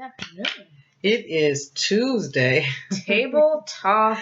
afternoon. It is Tuesday. Table talk.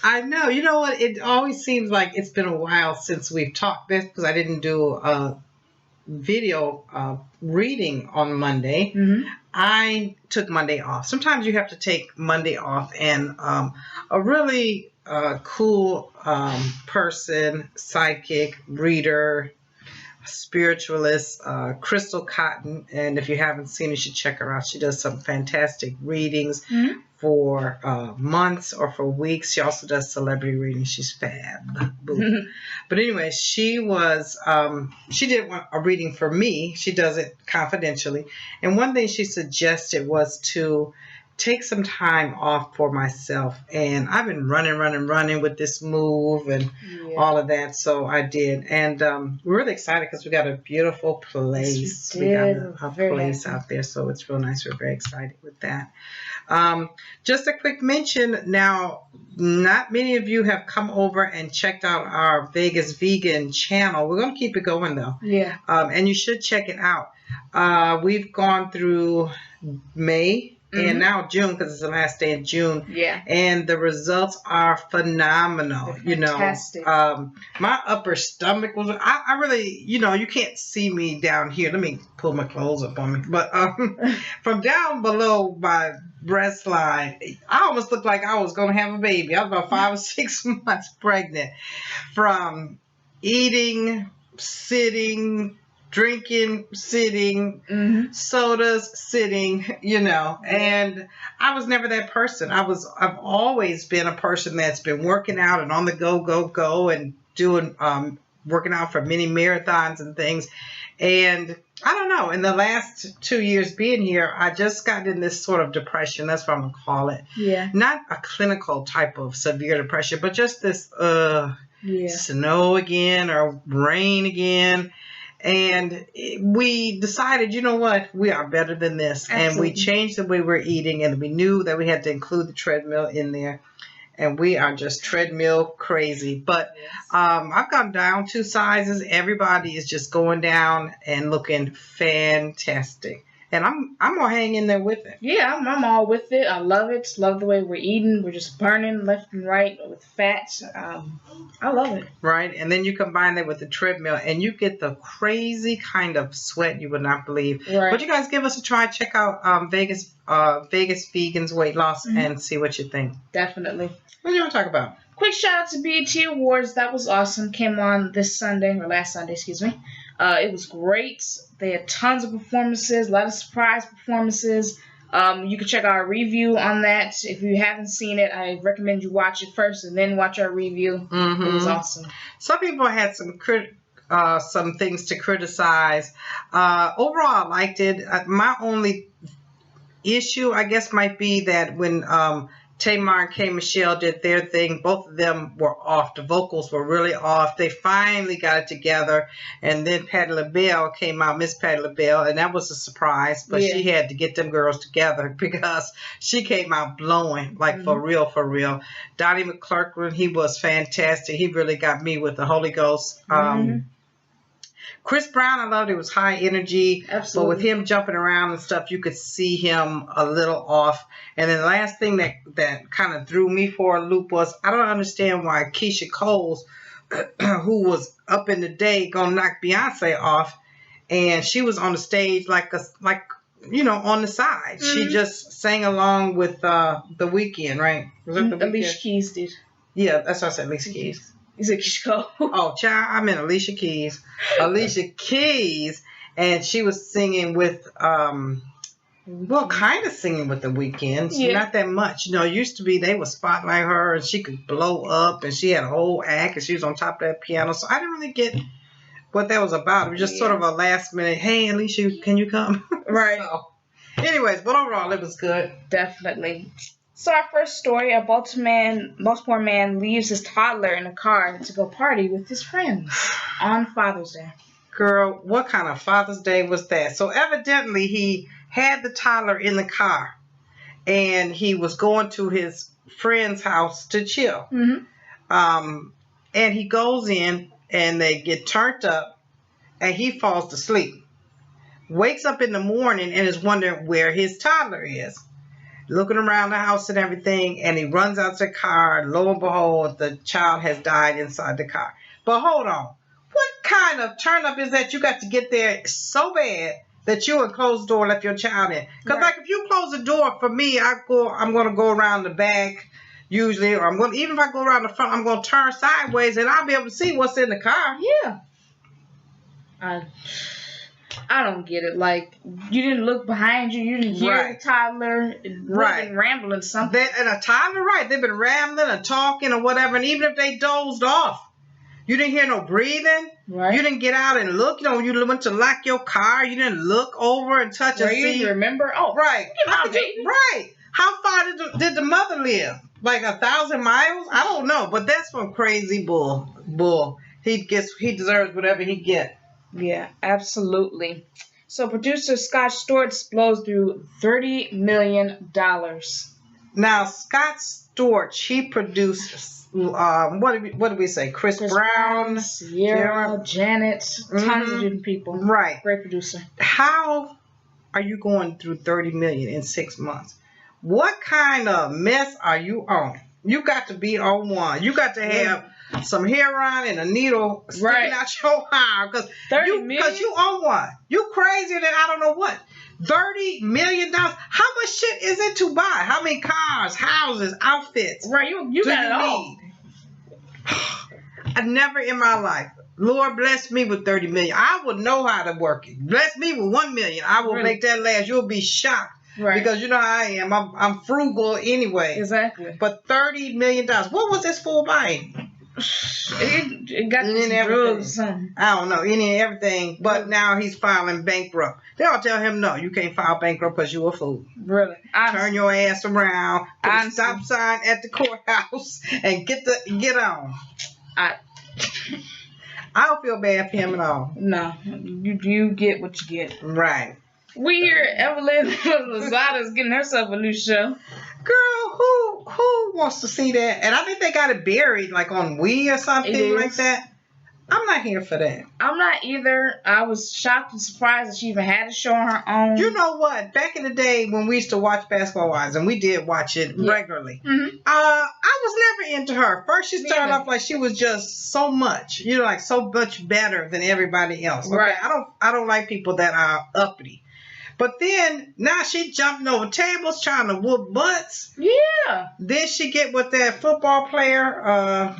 I know. You know what? It always seems like it's been a while since we've talked this because I didn't do a video reading on Monday. Mm-hmm. I took Monday off. Sometimes you have to take Monday off, and a really cool person, psychic, reader, spiritualist, Crystal Cotton, and if you haven't seen her, you should check her out. She does some fantastic readings for months or for weeks. She also does celebrity readings. She's fab. But anyway, she did a reading for me. She does it confidentially, and one thing she suggested was to take some time off for myself, and I've been running with this move and all of that, so I did, and we're really excited because we got a beautiful place. Yes, we got a place out there, so it's real nice. We're very excited with that. Just a quick mention now, not many of you have come over and checked out our Vegas Vegan channel. We're going to keep it going though, and you should check it out. We've gone through May and now June because it's the last day of June. Yeah. And the results are phenomenal. Fantastic. My upper stomach was, I really, you can't see me down here. Let me pull my clothes up on me. But from down below my breast line, I almost looked like I was going to have a baby. I was about 5 or 6 months pregnant from eating, sitting, drinking, sitting, sodas, sitting, and I was never that person. I've always been a person that's been working out and on the go and doing, working out for many marathons and things. And I don't know, in the last 2 years being here, I just got in this sort of depression. That's what I'm going to call it. Yeah. Not a clinical type of severe depression, but just this, snow again or rain again. And we decided, you know what, we are better than this. Absolutely. And we changed the way we're eating, and we knew that we had to include the treadmill in there. And we are just treadmill crazy. But I've gone down 2 sizes. Everybody is just going down and looking fantastic. And I'm gonna hang in there with it. Yeah, I'm all with it. I love it. Love the way we're eating. We're just burning left and right with fats. I love it. Right, and then you combine that with the treadmill, and you get the crazy kind of sweat you would not believe. Right. But you guys give us a try. Check out Vegas Vegans Weight Loss and see what you think. Definitely. What do you want to talk about? Quick shout out to BET Awards. That was awesome. Came on this Sunday, or last Sunday, excuse me. It was great. They had tons of performances, a lot of surprise performances. You can check our review on that. If you haven't seen it, I recommend you watch it first and then watch our review. It was awesome. Some people had some things to criticize. Overall, I liked it. My only issue, I guess, might be that when Tamar and K. Michelle did their thing, both of them were off. The vocals were really off. They finally got it together. And then Patti LaBelle came out, Miss Patti LaBelle, and that was a surprise. But she had to get them girls together because she came out blowing, like for real. Donnie McClurkin, he was fantastic. He really got me with the Holy Ghost. Chris Brown, I loved it. It was high energy. Absolutely. But with him jumping around and stuff, you could see him a little off. And then the last thing that kind of threw me for a loop was, I don't understand why Keisha Cole, who was up in the day, gonna knock Beyonce off, and she was on the stage like on the side. She just sang along with The Weeknd, right? Was it The Weeknd? Alicia Keys did. Yeah, that's what I said, Alicia Keys. Is it Keisha Cole? Oh, child, I meant Alicia Keys. Alicia Keys, and she was singing with, kind of singing with The Weeknd. Yeah. Not that much. It used to be they would spotlight her, and she could blow up, and she had a whole act, and she was on top of that piano. So I didn't really get what that was about. It was just sort of a last minute, hey, Alicia, can you come? Right. So, anyways, but overall, it was good. Definitely. So our first story, a Baltimore man leaves his toddler in a car to go party with his friends on Father's Day. Girl, what kind of Father's Day was that? So evidently he had the toddler in the car and he was going to his friend's house to chill. And he goes in and they get turned up and he falls asleep. wakes up in the morning and is wondering where his toddler is. Looking around the house and everything, and he runs out to the car. Lo and behold, the child has died inside the car. But hold on. What kind of turn up is that you got to get there so bad that you would close the door and left your child in? Because Right. like if you close the door, for me, I'm going to go around the back usually, or even if I go around the front, I'm going to turn sideways and I'll be able to see what's in the car. Yeah. I don't get it. Like, you didn't look behind you. You didn't hear Right. the toddler Right. rambling something. And a toddler, right? They've been rambling and talking or whatever, and even if they dozed off, you didn't hear no breathing. Right. You didn't get out and look. You know, you went to lock your car. You didn't look over and touch and You see. remember? Oh, Right. Look at my baby. Right. How far did the mother live? Like 1,000 miles? I don't know, but that's some crazy bull. He deserves whatever he get. Yeah, absolutely. So producer Scott Storch blows through $30 million. Now Scott Storch, he produced what did we say? Chris Brown, Sierra, Janet, tons of different people. Right. Great producer. How are you going through 30 million in 6 months? What kind of mess are you on? You got to be on one. You got to have some heroin and a needle sticking out your arm because you own one. You crazier than I don't know what. $30 million. How much shit is it to buy? How many cars, houses, outfits? Right, you got it all. I never in my life. Lord bless me with 30 million. I would know how to work it. Bless me with 1 million. I will make that last. You'll be shocked. Right. Because you know how I am. I'm frugal anyway. Exactly. But $30 million. What was this fool buying? It got some drugs or something. I don't know. Any and everything. But now he's filing bankrupt. They'll tell him, no, you can't file bankrupt because you're a fool. Really? Honestly. Turn your ass around. Put a stop sign at the courthouse and get on. I don't feel bad for him at all. No. You get what you get. Right. We hear Evelyn Lozada's getting herself a new show. Girl, who wants to see that? And I think they got it buried like on Wii or something like that. I'm not here for that. I'm not either. I was shocked and surprised that she even had a show on her own. You know what? Back in the day when we used to watch Basketball Wives, and we did watch it regularly, I was never into her. First, she started off like she was just so much, like so much better than everybody else. Okay? Right. I don't like people that are uppity. But then, now she jumping over tables, trying to whoop butts. Yeah. Then she get with that football player.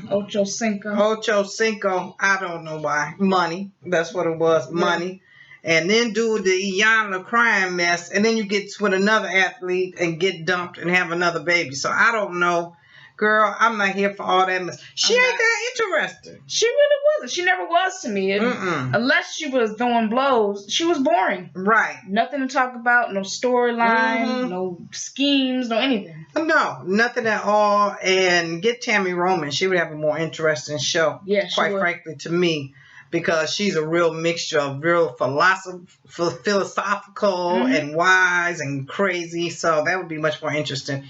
Ocho Cinco. I don't know why. Money. That's what it was. Money. And then do the Iyanla crime mess. And then you get with another athlete and get dumped and have another baby. So I don't know. Girl, I'm not here for all that mess. She ain't that interesting. She really wasn't. She never was to me. Unless she was throwing blows, she was boring. Right. Nothing to talk about. No storyline. No schemes. No anything. No, nothing at all. And get Tammy Roman. She would have a more interesting show. Yeah, quite frankly, to me. Because she's a real mixture of real philosophical and wise and crazy. So that would be much more interesting.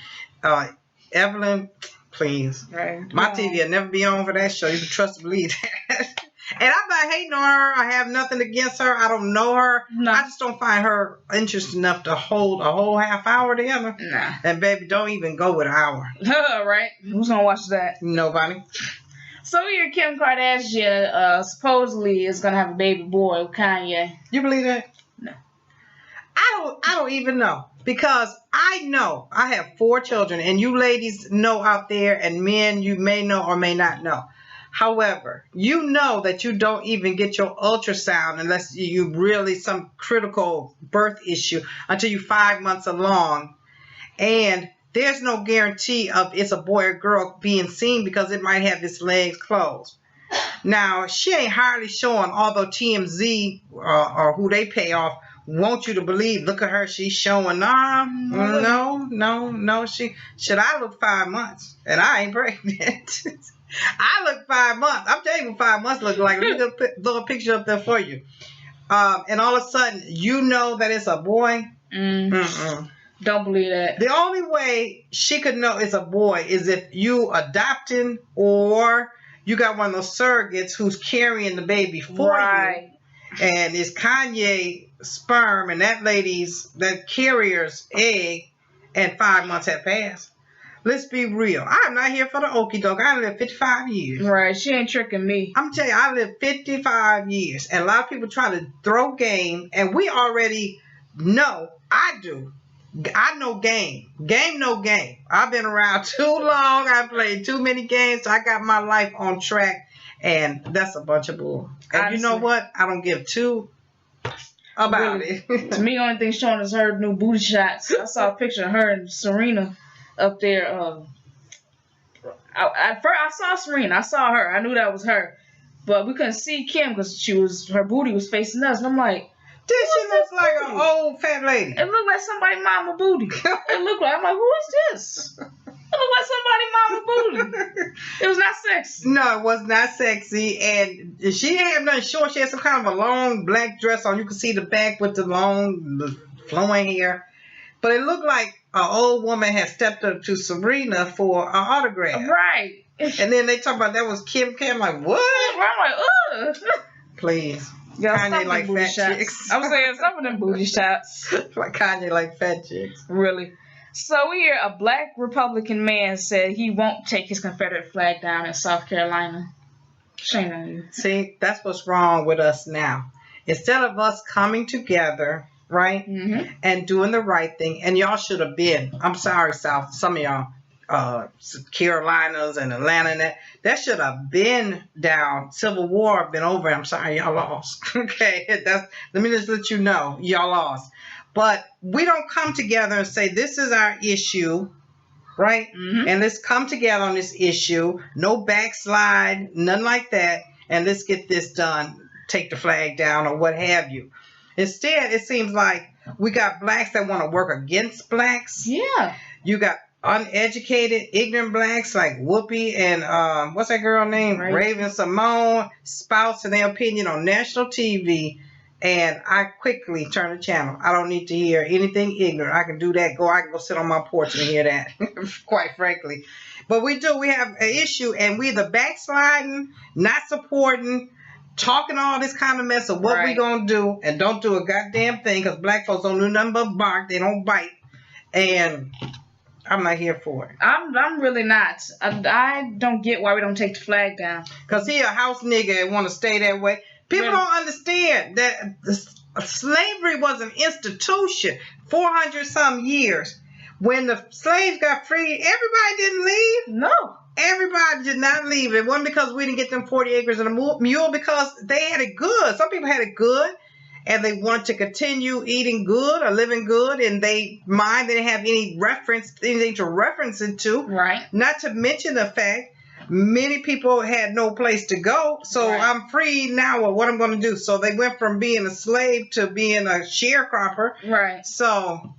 Evelyn, please. Right. My TV will never be on for that show. You can trust and believe that. And I'm not hating on her. I have nothing against her. I don't know her. No. I just don't find her interesting enough to hold a whole half hour together. Nah. And baby, don't even go with an hour. Right. Who's going to watch that? Nobody. So here, Kim Kardashian supposedly is going to have a baby boy with Kanye. You believe that? No. I don't even know. Because I know I have 4 children, and you ladies know out there, and men you may know or may not know. However, you know that you don't even get your ultrasound unless you really some critical birth issue until you're 5 months along. And there's no guarantee of it's a boy or girl being seen because it might have its legs closed. Now, she ain't hardly showing, although TMZ or who they pay off want you to believe. Look at her, she's showing. No. I look 5 months and I ain't pregnant. I look 5 months. I'm telling you what 5 months look like. Let me put a picture up there for you. And all of a sudden, you know that it's a boy. Don't believe that. The only way she could know it's a boy is if you adopting or you got one of those surrogates who's carrying the baby for you. and it's Kanye sperm and that carrier's egg, and 5 months have passed. Let's be real. I'm not here for the okie doke. I lived 55 years. Right, she ain't tricking me. I'm telling you, I lived 55 years, and a lot of people try to throw game, and we already know. I do. I know game. Game, no game. I've been around too long. I played too many games. So I got my life on track, and that's a bunch of bull. And honestly, you know what? I don't give two about really, it. To me, the only thing showing is her new booty shots. I saw a picture of her and Serena up there. At first, I saw Serena. I saw her. I knew that was her, but we couldn't see Kim because her booty was facing us, and I'm like, Did she look like an old fat lady? It looked like somebody's mama booty. It looked like, I'm like, who is this? It looked like somebody's mama booty. It was not sexy. No, it was not sexy. And she didn't have nothing short. She had some kind of a long black dress on. You could see the back with the flowing hair. But it looked like an old woman had stepped up to Serena for an autograph. Right. And then they talk about that was Kim K. I'm like, what? I'm like, ugh. Please. Kanye like fat chicks. I was saying some of them booty shots. Like Kanye like fat chicks. Really. So here, a black Republican man said he won't take his Confederate flag down in South Carolina. Shame on you. See, that's what's wrong with us now. Instead of us coming together, right, and doing the right thing, and y'all should have been. I'm sorry, South. Some of y'all, Carolinas and Atlanta, and that should have been down. Civil War been over. I'm sorry, y'all lost. Okay, let me just let you know, y'all lost. But we don't come together and say this is our issue, right? And let's come together on this issue. No backslide, nothing like that. And let's get this done. Take the flag down or what have you. Instead, it seems like we got blacks that want to work against blacks. Yeah. You got uneducated, ignorant blacks like Whoopi and what's that girl name? Raven Simone, spouting their opinion on national TV. And I quickly turn the channel. I don't need to hear anything ignorant. I can do that. I can go sit on my porch and hear that, quite frankly. But we have an issue, and we either backsliding, not supporting, talking all this kind of mess of what we gonna do, and don't do a goddamn thing because black folks don't do nothing but bark. They don't bite. And I'm not here for it. I'm really not. I don't get why we don't take the flag down. Because he a house nigga and want to stay that way. People don't understand that slavery was an institution 400-some years. When the slaves got freed, everybody didn't leave. No. Everybody did not leave. It wasn't because we didn't get them 40 acres and a mule, because they had it good. Some people had it good, and they wanted to continue eating good or living good, and they didn't have anything to reference it to. Right. Not to mention the fact many people had no place to go, so I'm free now. Or what I'm going to do? So they went from being a slave to being a sharecropper. Right. So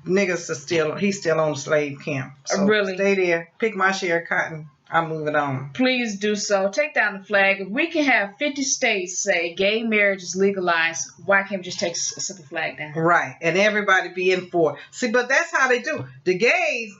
niggas he's still on slave camp. So really? Stay there. Pick my share of cotton. I'm moving on. Please do so. Take down the flag. If we can have 50 states say gay marriage is legalized, why can't we just take a simple flag down? Right. And everybody be in for it. See, but that's how they do. The gays,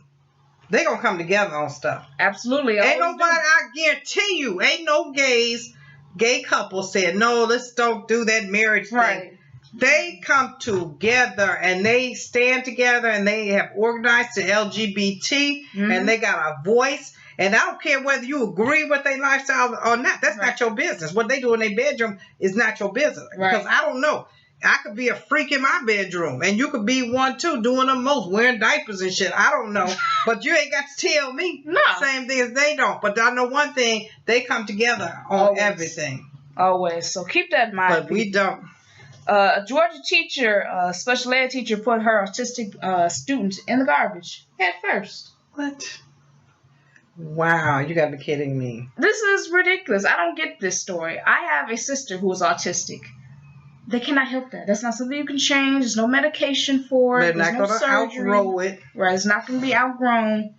they gonna come together on stuff. Absolutely. Ain't nobody, I guarantee you, ain't no gay couple said, no, let's don't do that marriage thing. They come together and they stand together and they have organized the LGBT and they got a voice. And I don't care whether you agree with their lifestyle or not. That's not your business. What they do in their bedroom is not your business. Because I don't know. I could be a freak in my bedroom, and you could be one too, doing the most, wearing diapers and shit. I don't know. But you ain't got to tell me. No. Same thing as they don't. But I know one thing, they come together on everything. Always. So keep that in mind. But we don't. A Georgia teacher, a special ed teacher, put her autistic student in the garbage head first. What? Wow, you gotta be kidding me. This is ridiculous. I don't get this story. I have a sister who is autistic. They cannot help that. That's not something you can change. There's no medication for it. They're not going to outgrow it. Right, it's not going to be outgrown.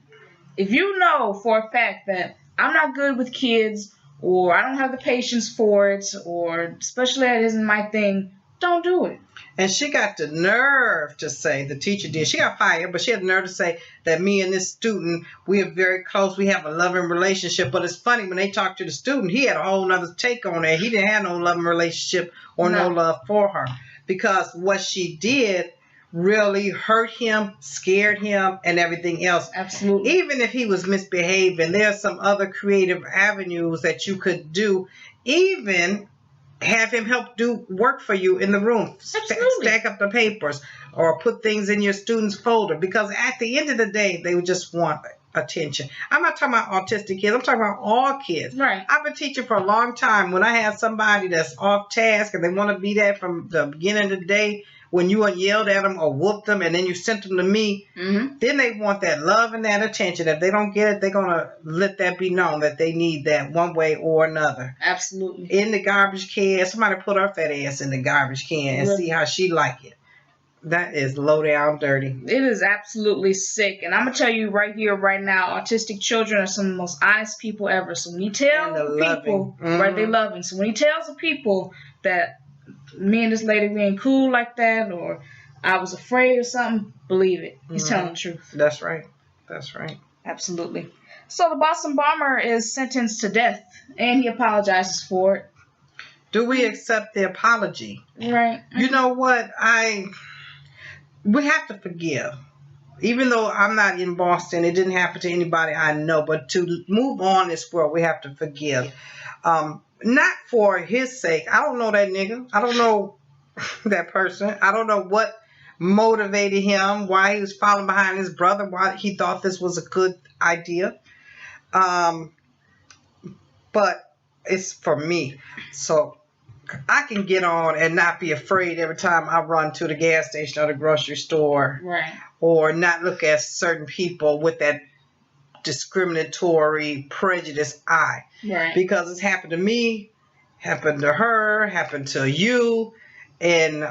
If you know for a fact that I'm not good with kids, or I don't have the patience for it, or special ed isn't my thing, don't do it. And she got the nerve to say, the teacher did. She got fired, but she had the nerve to say that me and this student, we are very close. We have a loving relationship. But it's funny, when they talked to the student, he had a whole nother take on that. He didn't have no loving relationship or no love for her. Because what she did really hurt him, scared him, and everything else. Absolutely. Even if he was misbehaving, there's some other creative avenues that you could do. Even have him help do work for you in the room. Absolutely. Stack up the papers or put things in your student's folder, because at the end of the day, they would just want attention. I'm not talking about autistic kids. I'm talking about all kids. Right. I've been teaching for a long time. When I have somebody that's off task and they want to be there from the beginning of the day, when you yelled at them or whooped them and then you sent them to me, then they want that love and that attention. If they don't get it, they're going to let that be known that they need that one way or another. Absolutely. In the garbage can. Somebody put her fat ass in the garbage can and see how she like it. That is low down dirty. It is absolutely sick. And I'm going to tell you right here, right now, autistic children are some of the most honest people ever. So when he tells the people, right, they love him. So when he tells the people that me and this lady, we ain't cool like that, or I was afraid or something, believe it. He's telling the truth. That's right. That's right. Absolutely. So the Boston bomber is sentenced to death, and he apologizes for it. Do we accept the apology? Right. You know what? We have to forgive. Even though I'm not in Boston, it didn't happen to anybody I know, but to move on in this world, we have to forgive. Not for his sake. I don't know that nigga. I don't know that person. I don't know what motivated him, why he was following behind his brother, why he thought this was a good idea. But it's for me. So I can get on and not be afraid every time I run to the gas station or the grocery store. Right. Or not look at certain people with that discriminatory prejudice eye. Right. Because it's happened to me, happened to her, happened to you, and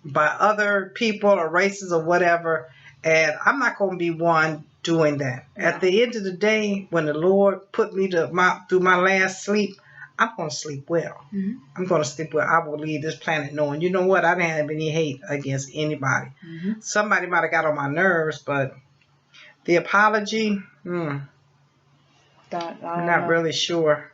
by other people or races or whatever. And I'm not going to be one doing that. No. At the end of the day, when the Lord put me through my last sleep, I'm going to sleep well. I'm going to sleep well. I will leave this planet knowing, you know what, I didn't have any hate against anybody. Somebody might have got on my nerves, but the apology, I'm not really sure.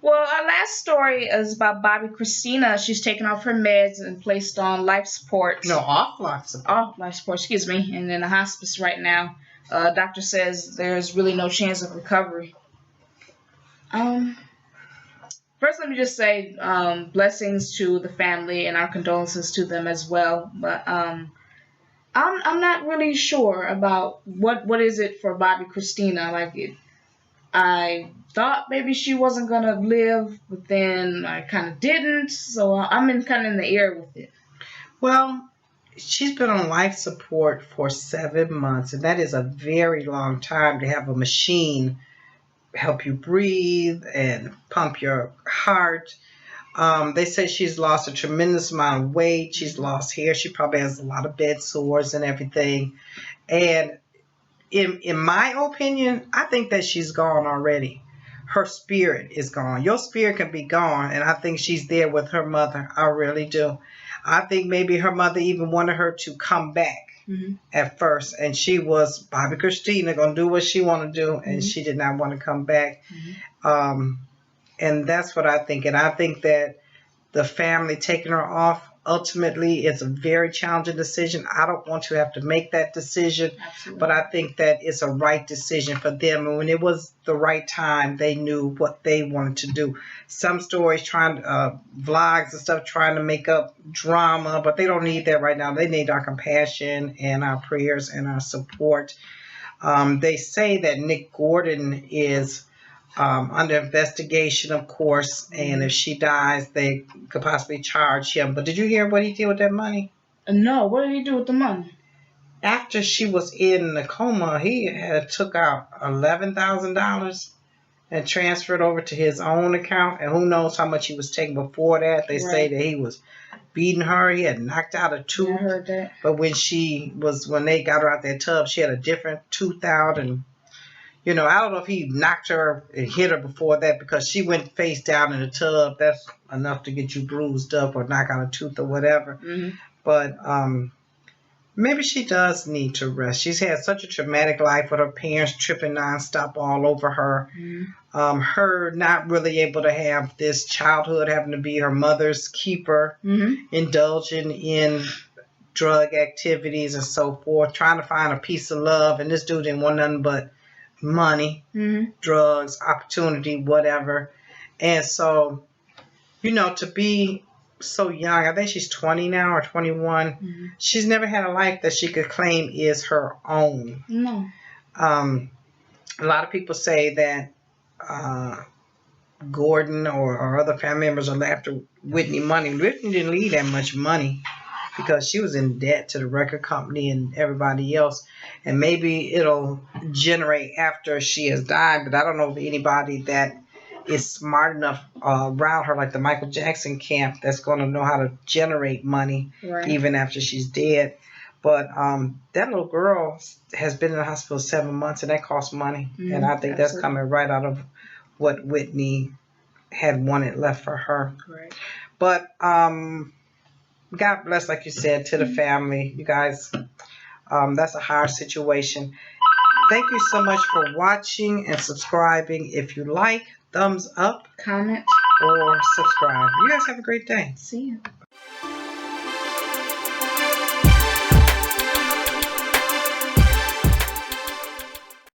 Well, our last story is about Bobbi Kristina. She's taken off her meds and placed on life support. No, off life support. Off life support, excuse me, and in a hospice right now. Doctor says there's really no chance of recovery. First, let me just say blessings to the family and our condolences to them as well. But I'm not really sure about what is it for Bobbi Kristina. I thought maybe she wasn't gonna live, but then I kind of didn't. So I'm kind of in the air with it. Well, she's been on life support for 7 months, and that is a very long time to have a machine help you breathe and pump your heart. They say she's lost a tremendous amount of weight. She's lost hair. She probably has a lot of bed sores and everything. And in my opinion, I think that she's gone already. Her spirit is gone. Your spirit can be gone, and I think she's there with her mother. I really do. I think maybe her mother even wanted her to come back at first, and she was Bobbi Kristina gonna do what she want to do, and she did not want to come back. And that's what I think. And I think that the family taking her off ultimately is a very challenging decision. I don't want to have to make that decision. Absolutely. But I think that it's a right decision for them. And when it was the right time, they knew what they wanted to do. Some stories vlogs and stuff trying to make up drama, but they don't need that right now. They need our compassion and our prayers and our support. They say that Nick Gordon is under investigation, of course, and if she dies, they could possibly charge him. But did you hear what he did with that money? No, what did he do with the money? After she was in the coma, he had took out $11,000 and transferred over to his own account, and who knows how much he was taking before that. They say that he was beating her. He had knocked out a tooth. Yeah, I heard that. But when they got her out that tub, she had a different tooth out, and I don't know if he knocked her and hit her before that, because she went face down in the tub. That's enough to get you bruised up or knock out a tooth or whatever. Mm-hmm. But maybe she does need to rest. She's had such a traumatic life with her parents tripping nonstop all over her. Mm-hmm. Her not really able to have this childhood, having to be her mother's keeper, Mm-hmm. indulging in drug activities and so forth, trying to find a piece of love. And this dude didn't want nothing but money, Mm-hmm. drugs, opportunity, whatever. And so, to be so young, I think she's 20 now or 21. Mm-hmm. She's never had a life that she could claim is her own. No. A lot of people say that Gordon or other family members are after Whitney money. Whitney didn't leave that much money, because she was in debt to the record company and everybody else. And maybe it'll generate after she has died, but I don't know of anybody that is smart enough around her, like the Michael Jackson camp, that's going to know how to generate money Right. even after she's dead. But that little girl has been in the hospital 7 months, and that costs money. Mm-hmm. And I think that's coming right out of what Whitney had wanted left for her. Right. But God bless, like you said, to the family. You guys, that's a hard situation. Thank you so much for watching and subscribing. If you like, thumbs up, Comment, or subscribe. You guys have a great day. see you.